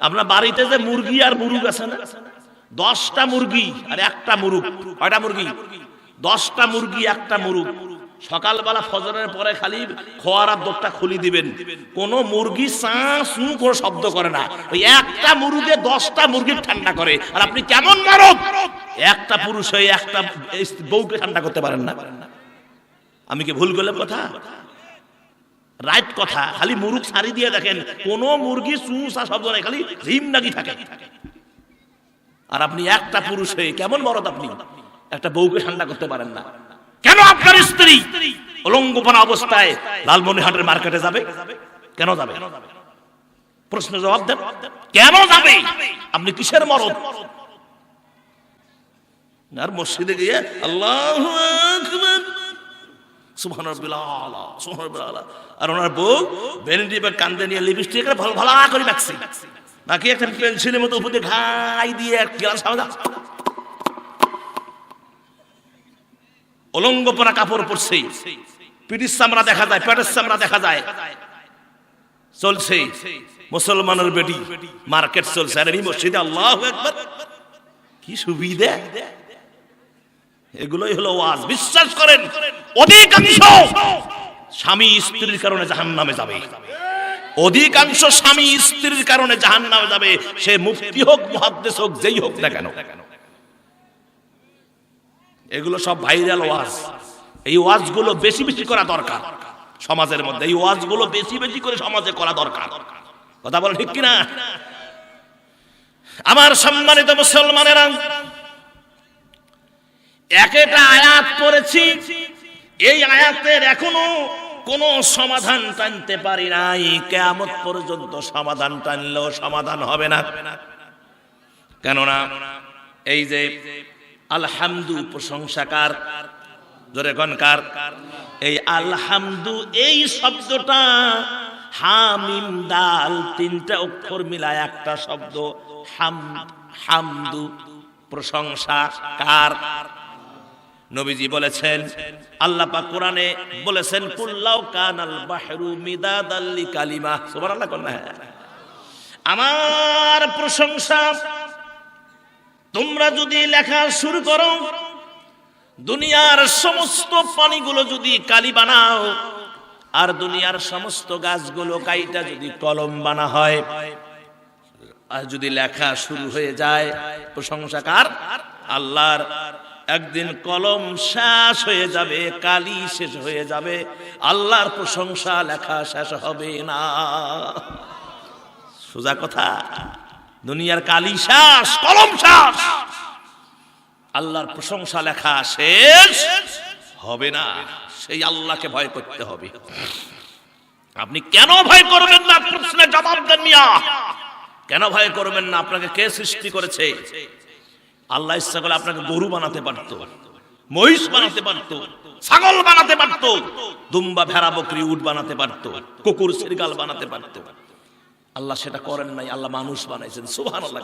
আপনার বাড়িতে যে মুরগি আর মুরুগ আছে না, 10টা মুরগি আর একটা মুরুগ, কয়টা মুরগি? 10টা মুরগি একটা মুরুগ। সকালবেলা ফজরের পরে খালি খোয়ারার দোরটা খুলি দিবেন, কোন মুরগি চা চু করে শব্দ করে না। ওই একটা মুরুগে 10টা মুরগি ঠান্ডা করে। আর আপনি কেমন মারক, একটা পুরুষ হয়ে একটা বউকে ঠান্ডা করতে পারেন না? আমি কি ভুল করলাম কথা? রাইট কথা। খালি মুরুগ ছাড়ি দিয়ে দেখেন, কোন মুরগি চু চা শব্দ নাই, খালি রিম নাকি থাকে। আর আপনি একটা পুরুষ হয়ে কেমন মরদ, আপনি একটা বউকে ঠান্ডা করতে পারেন না? কেন আপনার স্ত্রী অলঙ্গপনা অবস্থায় লালমনিরহাটের মার্কেটে যাবে? কেন যাবে? প্রশ্ন জবাব দেন, কেন যাবে? আপনি কিসের মরদ? আর মসজিদে গিয়ে আল্লাহু আকবার, সুবহানাল্লাহ সুবহানাল্লাহ, আর ওনার বউ ভ্যানিটি ব্যাগ কান্দে নিয়ে লিপস্টিক ভালো ভালো করে রাখছে, নাকি একটা পেন্সিলের মতো উপরে ঘাই দিয়ে এক গ্লাস সাদা অলঙ্গপনা কাপড় পরছে, পিঠির চামড়া দেখা যায়, পেটের চামড়া দেখা যায়, চলছে মুসলমানের বেটি মার্কেট চলছে। আর এই মসজিদে আল্লাহু আকবার, কি সুবিধা! এগুলোই হলো ওয়াজ। বিশ্বাস করেন, অধিকাংশ স্বামী স্ত্রীর কারণে জাহান্নামে যাবে, অধিকাংশ স্বামী স্ত্রীর কারণে জাহান্নামে যাবে, সে মুফতি হোক মুহাদ্দিস হোক যেই হোক না কেন। এগুলো সব ভাইরাল ওয়াজ। এই ওয়াজগুলো বেশি বেশি করা দরকার সমাজের মধ্যে, এই ওয়াজগুলো বেশি বেশি করে সমাজে করা দরকার। কথা বলে ঠিক কিনা? আমার সম্মানিত মুসলমানেরা, একটা আয়াত পড়েছি, এই আয়াতের এখনো কোনো সমাধান টানতে পারি নাই। কিয়ামত পর্যন্ত সমাধান টানলেও সমাধান হবে না। কেননা এই যে আলহামদু প্রশংসাকার, জোরে কনকার, এই আলহামদু এই শব্দটা হামিম দাল 3টা অক্ষর মিলায় একটা শব্দ হামদু, প্রশংসা কার। নবীজি বলেছেন, আল্লাহ পাক কোরআনে বলেছেন, কুল্লাউ কানাল বাহরু মিদাদাল লিকালিমা, সুবহানাল্লাহ কোন না, আমার প্রশংসা তোমরা যদি লেখা শুরু করো, দুনিয়ার সমস্ত পানিগুলো যদি কালি বানাও, আর দুনিয়ার সমস্ত গাছগুলো কাইটা যদি কলম বানা হয়, আর যদি লেখা শুরু হয়ে যায় প্রশংসাকার আল্লাহর, একদিন কলম শেষ হয়ে যাবে, কালি শেষ হয়ে যাবে, আল্লাহর প্রশংসা লেখা শেষ হবে না। সোজা কথা, দুনিয়ার কালি শেষ, কলম শেষ, আল্লাহর প্রশংসা লেখা শেষ হবে না। সেই আল্লাহকে ভয় করতে হবে। আপনি কেন ভয় করবেন না? প্রশ্নের জবাব দেন মিয়া। কেন ভয় করবেন না? আপনাকে কে সৃষ্টি করেছে? আল্লাহ ইচ্ছা করলে আপনাকে গরু বানাতে পারত, মহিষ বানাতে পারত, ছাগল বানাতে পারত, দুম্বা ভেড়া বকরি উট বানাতে পারত, কুকুর শ্রীগাল বানাতে পারত। আল্লাহ সেটা করেন নাই, আল্লাহ মানুষ বানাইছেন। সুবহানাল্লাহ।